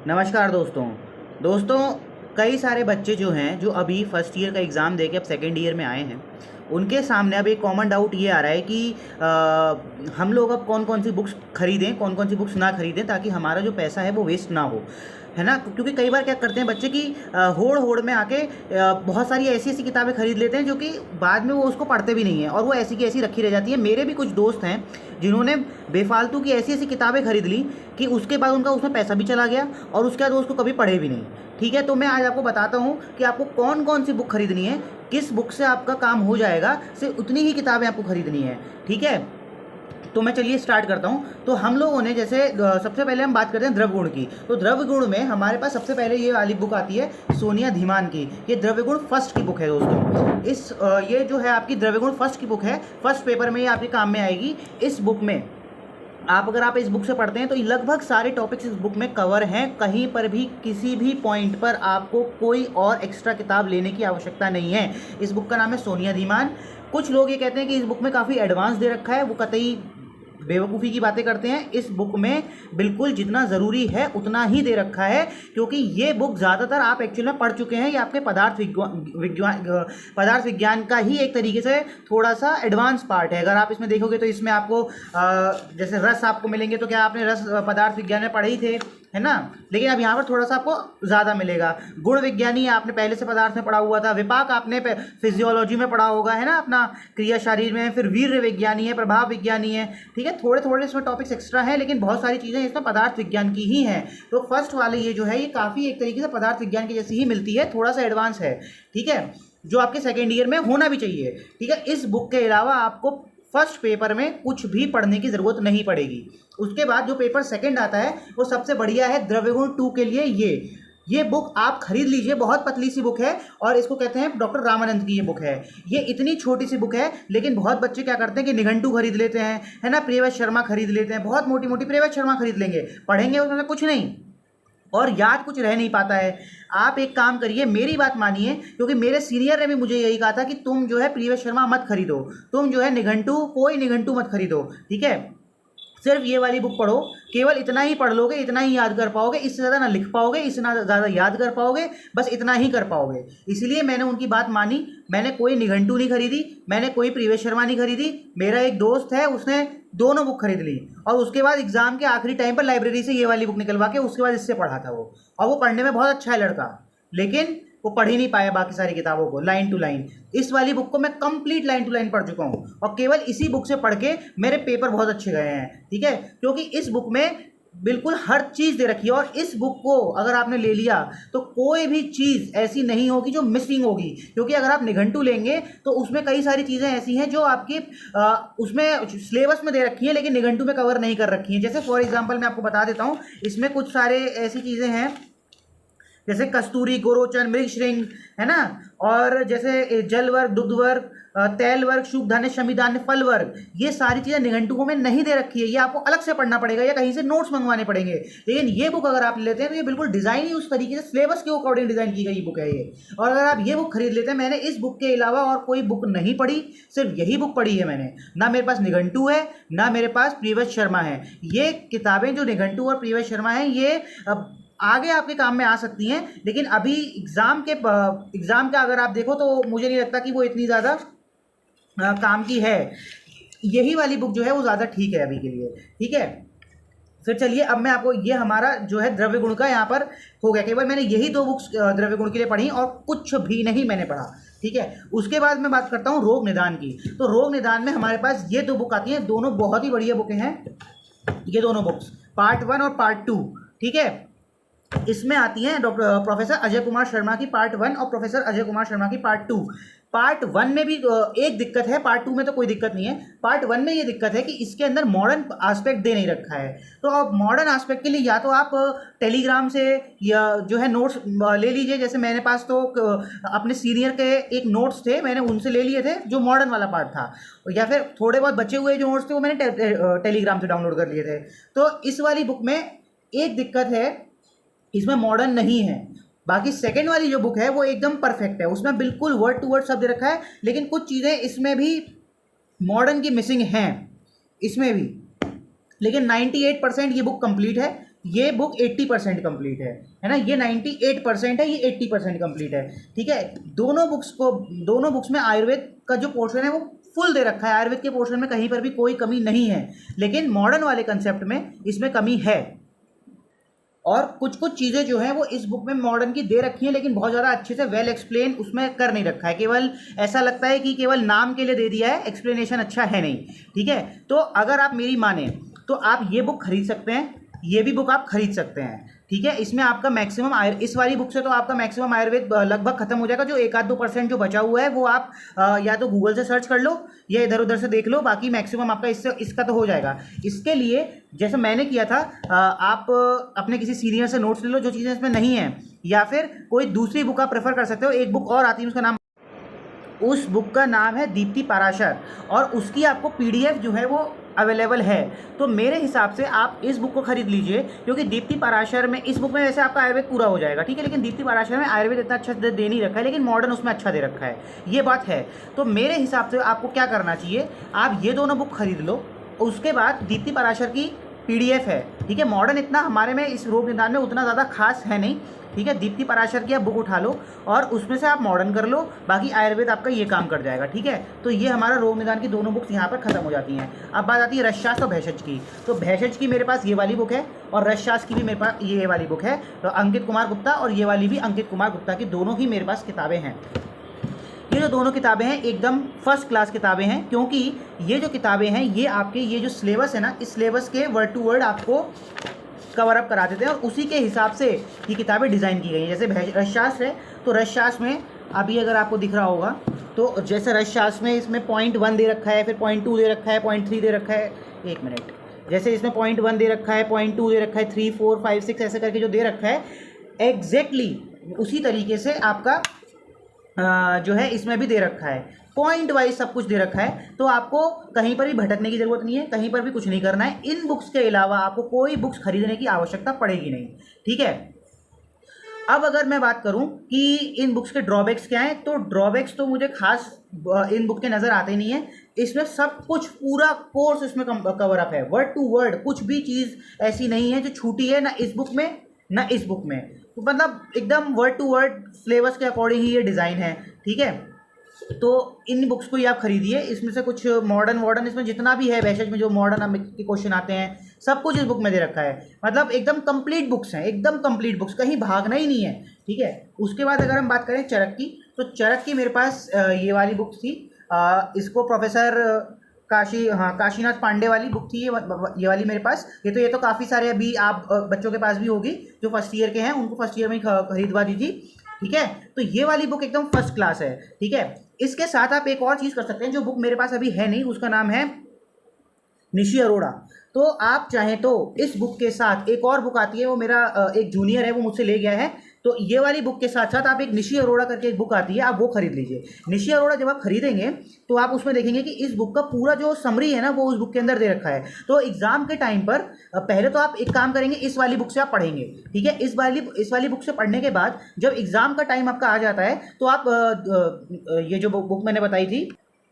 नमस्कार दोस्तों। दोस्तों, कई सारे बच्चे जो हैं जो अभी फर्स्ट ईयर का एग्ज़ाम दे के अब सेकेंड ईयर में आए हैं, उनके सामने अब एक कॉमन डाउट ये आ रहा है कि हम लोग अब कौन कौन सी बुक्स खरीदें, कौन कौन सी बुक्स ना खरीदें ताकि हमारा जो पैसा है वो वेस्ट ना हो, है ना। क्योंकि कई बार क्या करते हैं बच्चे की होड़ होड़ में आके बहुत सारी ऐसी ऐसी किताबें खरीद लेते हैं जो कि बाद में वो उसको पढ़ते भी नहीं हैं और वो ऐसी की ऐसी रखी रह जाती है। मेरे भी कुछ दोस्त हैं जिन्होंने बेफालतू की ऐसी ऐसी किताबें खरीद ली कि उसके बाद उनका उसमें पैसा भी चला गया और उसके बाद वो उसको कभी पढ़े भी नहीं। ठीक है, तो मैं आज आपको बताता हूँ कि आपको कौन कौन सी बुक खरीदनी है, किस बुक से आपका काम हो जाएगा, सिर्फ उतनी ही किताबें आपको खरीदनी है। ठीक है, तो मैं चलिए स्टार्ट करता हूँ। तो हम लोगों ने जैसे सबसे पहले हम बात करते हैं द्रव्य गुण की। तो द्रव्य गुण में हमारे पास सबसे पहले ये वाली बुक आती है सोनिया धीमान की। ये द्रव्य गुण फर्स्ट की बुक है दोस्तों। ये जो है आपकी द्रव्य गुण फर्स्ट की बुक है, फर्स्ट पेपर में ये आपके काम में आएगी। इस बुक में अगर आप इस बुक से पढ़ते हैं तो लगभग सारे टॉपिक्स इस बुक में कवर हैं। कहीं पर भी किसी भी पॉइंट पर आपको कोई और एक्स्ट्रा किताब लेने की आवश्यकता नहीं है। इस बुक का नाम है सोनिया धीमान। कुछ लोग ये कहते हैं कि इस बुक में काफ़ी एडवांस दे रखा है, वो कतई बेवकूफ़ी की बातें करते हैं। इस बुक में बिल्कुल जितना ज़रूरी है उतना ही दे रखा है, क्योंकि ये बुक ज़्यादातर आप एक्चुअल में पढ़ चुके हैं। ये आपके पदार्थ विज्ञान का ही एक तरीके से थोड़ा सा एडवांस पार्ट है। अगर आप इसमें देखोगे तो इसमें आपको जैसे रस आपको मिलेंगे, तो क्या आपने रस पदार्थ विज्ञान में पढ़े ही थे, है ना। लेकिन अब यहाँ पर थोड़ा सा आपको ज़्यादा मिलेगा। गुण विज्ञानी आपने पहले से पदार्थ में पढ़ा हुआ था। विपाक आपने फिजियोलॉजी में पढ़ा होगा, है ना, अपना क्रिया शरीर में। फिर वीर्य विज्ञानी है, प्रभाव विज्ञानी है। ठीक है, थोड़े थोड़े इसमें टॉपिक्स एक्स्ट्रा हैं, लेकिन बहुत सारी चीज़ें इसमें पदार्थ विज्ञान की ही हैं। तो फर्स्ट वाले ये जो है ये काफ़ी एक तरीके से पदार्थ विज्ञान की जैसी ही मिलती है, थोड़ा सा एडवांस है। ठीक है, जो आपके सेकेंड ईयर में होना भी चाहिए। ठीक है, इस बुक के अलावा आपको फर्स्ट पेपर में कुछ भी पढ़ने की ज़रूरत नहीं पड़ेगी। उसके बाद जो पेपर सेकंड आता है वो सबसे बढ़िया है द्रव्य गुण 2 के लिए। ये बुक आप खरीद लीजिए, बहुत पतली सी बुक है और इसको कहते हैं डॉक्टर रामानंद की ये बुक है। ये इतनी छोटी सी बुक है, लेकिन बहुत बच्चे क्या करते हैं कि निघंटू खरीद लेते हैं, है ना, प्रियव्रत शर्मा खरीद लेते हैं, बहुत मोटी मोटी प्रियव्रत शर्मा खरीद लेंगे, पढ़ेंगे उसमें कुछ नहीं और याद कुछ रह नहीं पाता है। आप एक काम करिए, मेरी बात मानिए, क्योंकि मेरे सीनियर ने भी मुझे यही कहा था कि तुम जो है प्रियव्रत शर्मा मत खरीदो, तुम जो है कोई निघंटू मत खरीदो। ठीक है, सिर्फ ये वाली बुक पढ़ो, केवल इतना ही पढ़ लोगे, इतना ही याद कर पाओगे, इससे ज़्यादा ना लिख पाओगे, इससे ना ज़्यादा याद कर पाओगे, बस इतना ही कर पाओगे। इसलिए मैंने उनकी बात मानी। मैंने कोई निघंटू नहीं खरीदी, मैंने कोई प्रियव्रत शर्मा नहीं खरीदी। मेरा एक दोस्त है, उसने दोनों बुक खरीद ली और उसके बाद एग्जाम के आखिरी टाइम पर लाइब्रेरी से ये वाली बुक निकलवा के उसके बाद इससे पढ़ा था वो। और वो पढ़ने में बहुत अच्छा है लड़का, लेकिन वो पढ़ ही नहीं पाया बाकी सारी किताबों को लाइन टू लाइन। इस वाली बुक को मैं कंप्लीट लाइन टू लाइन पढ़ चुका हूँ और केवल इसी बुक से पढ़ के मेरे पेपर बहुत अच्छे गए हैं। ठीक है, क्योंकि इस बुक में बिल्कुल हर चीज़ दे रखी है और इस बुक को अगर आपने ले लिया तो कोई भी चीज़ ऐसी नहीं होगी जो मिसिंग होगी। क्योंकि अगर आप निघंटू लेंगे तो उसमें कई सारी चीज़ें ऐसी हैं जो आपकी उसमें सिलेबस में दे रखी हैं, लेकिन निघंटू में कवर नहीं कर रखी हैं। जैसे फॉर एग्जाम्पल मैं आपको बता देता हूँ, इसमें कुछ सारे ऐसी चीज़ें हैं जैसे कस्तूरी, गोरोचन, मृगश्रृंग, है ना, और जैसे जल वर्ग, दुग्ध वर्ग, तेल वर्ग, शुभ धान्य, शमीधान्य, फल वर्ग, ये सारी चीज़ें निघंटुओं में नहीं दे रखी है। ये आपको अलग से पढ़ना पड़ेगा या कहीं से नोट्स मंगवाने पड़ेंगे। लेकिन ये बुक अगर आप लेते हैं तो ये बिल्कुल डिज़ाइन ही उस तरीके से सिलेबस के अकॉर्डिंग डिज़ाइन की गई बुक है ये। और अगर आप ये बुक खरीद लेते हैं, मैंने इस बुक के अलावा और कोई बुक नहीं पढ़ी, सिर्फ यही बुक पढ़ी है मैंने। ना मेरे पास निघंटू है, ना मेरे पास प्रियव्रत शर्मा है। ये किताबें जो निघंटू और प्रियव्रत शर्मा हैं, ये आगे आपके काम में आ सकती हैं, लेकिन अभी एग्ज़ाम का अगर आप देखो तो मुझे नहीं लगता कि वो इतनी ज़्यादा काम की है। यही वाली बुक जो है वो ज़्यादा ठीक है अभी के लिए। ठीक है, फिर चलिए अब मैं आपको, ये हमारा जो है द्रव्य गुण का यहाँ पर हो गया। केवल मैंने यही 2 बुक्स द्रव्य गुण के लिए पढ़ी और कुछ भी नहीं मैंने पढ़ा। ठीक है, उसके बाद मैं बात करता हूँ रोग निदान की। तो रोग निदान में हमारे पास ये 2 बुक आती हैं, दोनों बहुत ही बढ़िया बुकें हैं। ये दोनों बुक्स पार्ट 1 और पार्ट 2। ठीक है, इसमें आती हैं प्रोफेसर अजय कुमार शर्मा की पार्ट 1 और प्रोफेसर अजय कुमार शर्मा की पार्ट 2। पार्ट 1 में भी एक दिक्कत है, पार्ट 2 में तो कोई दिक्कत नहीं है। पार्ट 1 में ये दिक्कत है कि इसके अंदर मॉडर्न एस्पेक्ट दे नहीं रखा है। तो अब मॉडर्न एस्पेक्ट के लिए या तो आप टेलीग्राम से या जो है नोट्स ले लीजिए। जैसे मेरे पास तो अपने सीनियर के एक नोट्स थे, मैंने उनसे ले लिए थे जो मॉडर्न वाला पार्ट था, या फिर थोड़े बहुत बचे हुए जो नोट्स थे वो मैंने टेलीग्राम से डाउनलोड कर लिए थे। तो इस वाली बुक में एक दिक्कत है, इसमें मॉडर्न नहीं है। बाकी सेकंड वाली जो बुक है वो एकदम परफेक्ट है, उसमें बिल्कुल वर्ड टू वर्ड शब्द रखा है, लेकिन कुछ चीज़ें इसमें भी मॉडर्न की मिसिंग हैं इसमें भी। लेकिन 98% ये बुक कंप्लीट है। ये बुक 80% कंप्लीट है ना, ये 98% है, ये 80% कंप्लीट है। ठीक है, दोनों बुक्स में आयुर्वेद का जो पोर्शन है वो फुल दे रखा है, आयुर्वेद के पोर्शन में कहीं पर भी कोई कमी नहीं है, लेकिन मॉडर्न वाले कंसेप्ट में इसमें कमी है। और कुछ कुछ चीज़ें जो हैं वो इस बुक में मॉडर्न की दे रखी हैं, लेकिन बहुत ज़्यादा अच्छे से वेल एक्सप्लेन उसमें कर नहीं रखा है, केवल ऐसा लगता है कि केवल नाम के लिए दे दिया है, एक्सप्लेनेशन अच्छा है नहीं। ठीक है, तो अगर आप मेरी माने तो आप ये बुक खरीद सकते हैं, ये भी बुक आप खरीद सकते हैं। ठीक है, इसमें आपका मैक्सिमम इस वाली बुक से तो आपका मैक्सिमम आयुर्वेद लगभग खत्म हो जाएगा। जो 1-2% जो बचा हुआ है वो आप या तो गूगल से सर्च कर लो या इधर उधर से देख लो, बाकी मैक्सिमम आपका इसका तो हो जाएगा। इसके लिए जैसे मैंने किया था, आप अपने किसी सीनियर से नोट्स ले लो जो चीज़ें इसमें नहीं है, या फिर कोई दूसरी बुक आप प्रेफर कर सकते हो। एक बुक और आती है, उसका नाम, उस बुक का नाम है दीप्ति पाराशर, और उसकी आपको PDF जो है वो अवेलेबल है। तो मेरे हिसाब से आप इस बुक को खरीद लीजिए, क्योंकि दीप्ति पाराशर में, इस बुक में वैसे आपका आयुर्वेद पूरा हो जाएगा। ठीक है, लेकिन दीप्ति पाराशर में आयुर्वेद इतना अच्छा दे नहीं रखा है, लेकिन मॉडर्न उसमें अच्छा दे रखा है, ये बात है। तो मेरे हिसाब से आपको क्या करना चाहिए, आप ये दोनों बुक खरीद लो, उसके बाद दीप्ति पाराशर की PDF है। ठीक है, मॉडर्न इतना हमारे में इस रोग निदान में उतना ज़्यादा खास है नहीं। ठीक है, दीप्ति पाराशर की आप बुक उठा लो और उसमें से आप मॉडर्न कर लो, बाकी आयुर्वेद आपका ये काम कर जाएगा। ठीक है, तो ये हमारा रोग निदान की दोनों बुक्स यहाँ पर खत्म हो जाती हैं। अब बात आती है रसशास्त्र और भेषज की। तो भेषज की मेरे पास ये वाली बुक है, और रसशास्त्र की भी मेरे पास ये वाली बुक है, तो अंकित कुमार गुप्ता, और ये वाली भी अंकित कुमार गुप्ता की, दोनों ही मेरे पास किताबें हैं। ये जो दोनों किताबें हैं एकदम फर्स्ट क्लास किताबें हैं, क्योंकि ये जो किताबें हैं ये आपके ये जो सिलेबस है ना, इस सिलेबस के वर्ड टू वर्ड आपको कवर अप करा देते हैं, और उसी के हिसाब से ये किताबें डिज़ाइन की गई हैं। जैसे रसशास्त्र है, तो रसशास्त्र में अभी अगर आपको दिख रहा होगा, तो जैसे रसशास्त्र में इसमें .1 दे रखा है, फिर .2 दे रखा है, .3 दे रखा है, एक मिनट, जैसे इसमें .1 दे रखा है, .2 दे रखा है, 3, 4, 5, 6 ऐसे करके जो दे रखा है, एग्जैक्टली उसी तरीके से आपका जो है इसमें भी दे रखा है, पॉइंट वाइज सब कुछ दे रखा है। तो आपको कहीं पर भी भटकने की ज़रूरत नहीं है, कहीं पर भी कुछ नहीं करना है। इन बुक्स के अलावा आपको कोई बुक्स खरीदने की आवश्यकता पड़ेगी नहीं। ठीक है, अब अगर मैं बात करूं कि इन बुक्स के ड्रॉबैक्स क्या हैं, तो ड्रॉबैक्स तो मुझे खास इन बुक के नज़र आते नहीं है। इसमें सब कुछ पूरा कोर्स इसमें कवर अप है, वर्ड टू वर्ड, कुछ भी चीज़ ऐसी नहीं है जो छूटी है, ना इस बुक में ना इस बुक में। तो मतलब एकदम वर्ड टू वर्ड सिलेबस के अकॉर्डिंग ही ये डिज़ाइन है। ठीक है, तो इन बुक्स को ही आप खरीदिए। इसमें से कुछ मॉडर्न इसमें जितना भी है भेषज में जो मॉडर्न के क्वेश्चन आते हैं, सब कुछ इस बुक में दे रखा है। मतलब एकदम कंप्लीट बुक्स हैं, एकदम कंप्लीट बुक्स, कहीं भागना ही नहीं है। ठीक है, उसके बाद अगर हम बात करें चरक की, तो चरक की मेरे पास ये वाली बुक थी, इसको प्रोफेसर काशीनाथ पांडे वाली बुक थी, ये वाली मेरे पास। ये तो काफ़ी सारे अभी आप बच्चों के पास भी होगी, जो फर्स्ट ईयर के हैं उनको फर्स्ट ईयर में ही खरीदवा दीजिए। ठीक है, तो ये वाली बुक एकदम फर्स्ट क्लास है। ठीक है, इसके साथ आप एक और चीज़ कर सकते हैं जो बुक मेरे पास अभी है नहीं, उसका नाम है निशी अरोड़ा। तो आप चाहें तो इस बुक के साथ एक और बुक आती है, वो मेरा एक जूनियर है वो मुझसे ले गया है, तो ये वाली बुक के साथ साथ आप एक निशी अरोड़ा करके एक बुक आती है, आप वो खरीद लीजिए। निशी अरोड़ा जब आप खरीदेंगे तो आप उसमें देखेंगे कि इस बुक का पूरा जो समरी है ना वो उस बुक के अंदर दे रखा है। तो एग्जाम के टाइम पर पहले तो आप एक काम करेंगे, इस वाली बुक से आप पढ़ेंगे। ठीक है, इस वाली बुक से पढ़ने के बाद जब एग्जाम का टाइम आपका आ जाता है तो आप ये जो बुक मैंने बताई थी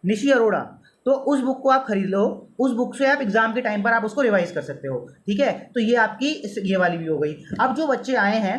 निशी अरोड़ा, तो उस बुक को आप खरीद लो। उस बुक से आप एग्जाम के टाइम पर आप उसको रिवाइज कर सकते हो। ठीक है, तो ये आपकी ये वाली भी हो गई। अब जो बच्चे आए हैं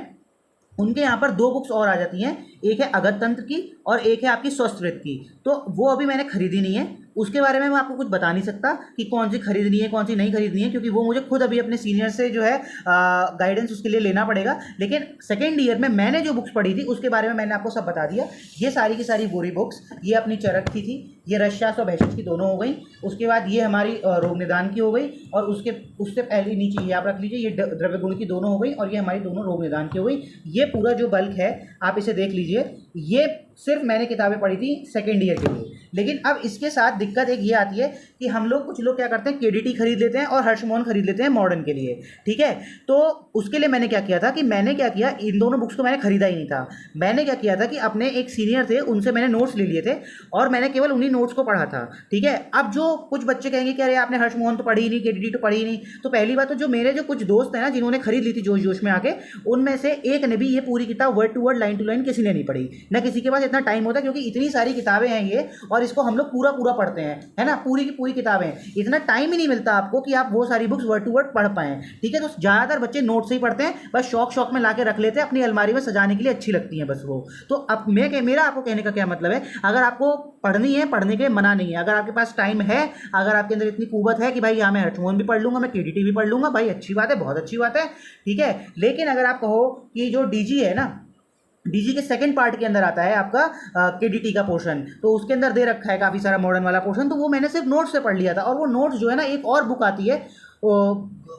उनके यहाँ पर 2 बुक्स और आ जाती हैं, एक है अगध तंत्र की और एक है आपकी स्वस्थवृत्त की। तो वो अभी मैंने खरीदी नहीं है, उसके बारे में मैं आपको कुछ बता नहीं सकता कि कौन सी खरीदनी है कौन सी नहीं खरीदनी है, क्योंकि वो मुझे खुद अभी अपने सीनियर से जो है गाइडेंस उसके लिए लेना पड़ेगा। लेकिन सेकेंड ईयर में मैंने जो बुक्स पढ़ी थी उसके बारे में मैंने आपको सब बता दिया। ये सारी की सारी गोरी बुक्स, ये अपनी चरक की थी, ये रसशास्त्र और भेषज की दोनों हो गई। उसके बाद ये हमारी रोग निदान की हो गई, और उससे पहले नीचे ये आप रख लीजिए, ये द्रव्य गुण की दोनों हो गई, और ये हमारी दोनों रोग निदान की हो गई। ये पूरा जो बल्क है आप इसे देख लीजिए। ये सिर्फ मैंने किताबें पढ़ी थी सेकेंड ईयर के लिए। लेकिन अब इसके साथ दिक्कत एक ये आती है कि कुछ लोग क्या करते हैं, केडीटी खरीद लेते हैं और हर्षमोहन खरीद लेते हैं मॉडर्न के लिए। ठीक है, तो उसके लिए मैंने क्या किया था कि इन दोनों बुक्स को मैंने खरीदा ही नहीं था। मैंने क्या किया था कि अपने एक सीनियर थे उनसे मैंने नोट्स ले लिए थे और मैंने केवल उन्हीं नोट्स को पढ़ा था। ठीक है, अब जो कुछ बच्चे कहेंगे कि अरे आपने हर्षमोहन तो पढ़ी ही नहीं, केडीटी तो पढ़ी ही नहीं, तो पहली बात तो जो मेरे जो कुछ दोस्त हैं ना जिन्होंने खरीद ली थी जोश जोश में आके, उनमें से एक ने भी ये पूरी किताब word to word line to line किसी ने नहीं पढ़ी, ना किसी के पास इतना टाइम होता, क्योंकि इतनी सारी किताबें हैं ये, और इसको हम लोग पूरा पढ़ते हैं, है ना, पूरी की पूरी कोई किताबें, इतना टाइम ही नहीं मिलता आपको कि आप वो सारी बुक्स वर्ड टू वर्ड पढ़ पाएँ, ठीक है। तो ज़्यादातर बच्चे नोट से ही पढ़ते हैं, बस शौक में ला के रख लेते हैं, अपनी अलमारी में सजाने के लिए अच्छी लगती हैं बस वो। तो अब मेरा आपको कहने का क्या मतलब है, अगर आपको पढ़नी है, पढ़ने के मना नहीं है, अगर आपके पास टाइम है, अगर आपके अंदर इतनी कुव्वत है कि भाई हाँ मैं हर्षमोहन भी पढ़ लूँगा, मैं केडीटी भी पढ़ लूँगा, भाई अच्छी बात है, बहुत अच्छी बात है, ठीक है। लेकिन अगर आप कहो कि जो डीजी है ना, डीजी के सेकंड पार्ट के अंदर आता है आपका केडीटी का पोर्शन, तो उसके अंदर दे रखा है काफ़ी सारा मॉडर्न वाला पोर्शन, तो वो मैंने सिर्फ नोट्स से पढ़ लिया था। और वो नोट्स जो है ना, एक और बुक आती है,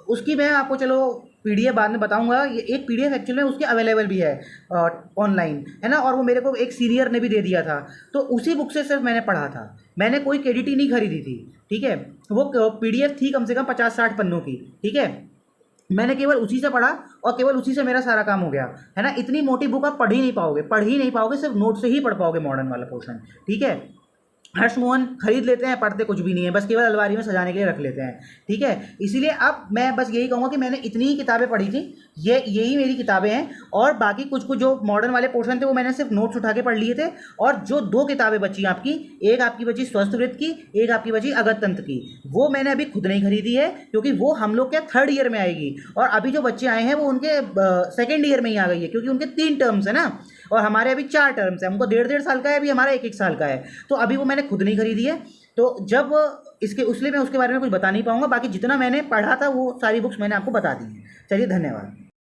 उसकी मैं आपको चलो पीडीएफ बाद में बताऊंगा। ये एक पीडीएफ एक्चुअली में उसके अवेलेबल भी है ऑनलाइन, है ना, और वो मेरे को एक सीनियर ने भी दे दिया था, तो उसी बुक से सिर्फ मैंने पढ़ा था, मैंने कोई केडीटी नहीं खरीदी थी, ठीक है। वो पीडीएफ थी कम से कम 50-60 पन्नों की, ठीक है। मैंने केवल उसी से पढ़ा और केवल उसी से मेरा सारा काम हो गया, है ना। इतनी मोटी बुक आप पढ़ ही नहीं पाओगे, सिर्फ नोट से ही पढ़ पाओगे मॉडर्न वाला पोर्शन, ठीक है। हर्षमोहन खरीद लेते हैं, पढ़ते कुछ भी नहीं है, बस केवल अलमारी में सजाने के लिए रख लेते हैं, ठीक है। इसीलिए अब मैं बस यही कहूँगा कि मैंने इतनी ही किताबें पढ़ी थी, यही मेरी किताबें हैं। और बाकी कुछ जो मॉडर्न वाले पोर्शन थे वो मैंने सिर्फ नोट्स उठा के पढ़ लिए थे। और जो 2 किताबें बची आपकी, एक आपकी बची स्वस्थवृत्त की, एक आपकी बची अगततंत्र की, वो मैंने अभी खुद नहीं खरीदी है, क्योंकि वो हम लोग के 3rd ईयर में आएगी। और अभी जो बच्चे आए हैं वो उनके 2nd ईयर में ही आ गई है, क्योंकि उनके 3 टर्म्स है ना, और हमारे अभी 4 टर्म्स है, हमको 1.5 साल का है, अभी हमारा 1 साल का है। तो अभी वो मैंने खुद नहीं खरीदी है, तो जब इसलिए मैं उसके बारे में कुछ बता नहीं पाऊंगा। बाकी जितना मैंने पढ़ा था वो सारी बुक्स मैंने आपको बता दी हैं। चलिए, धन्यवाद।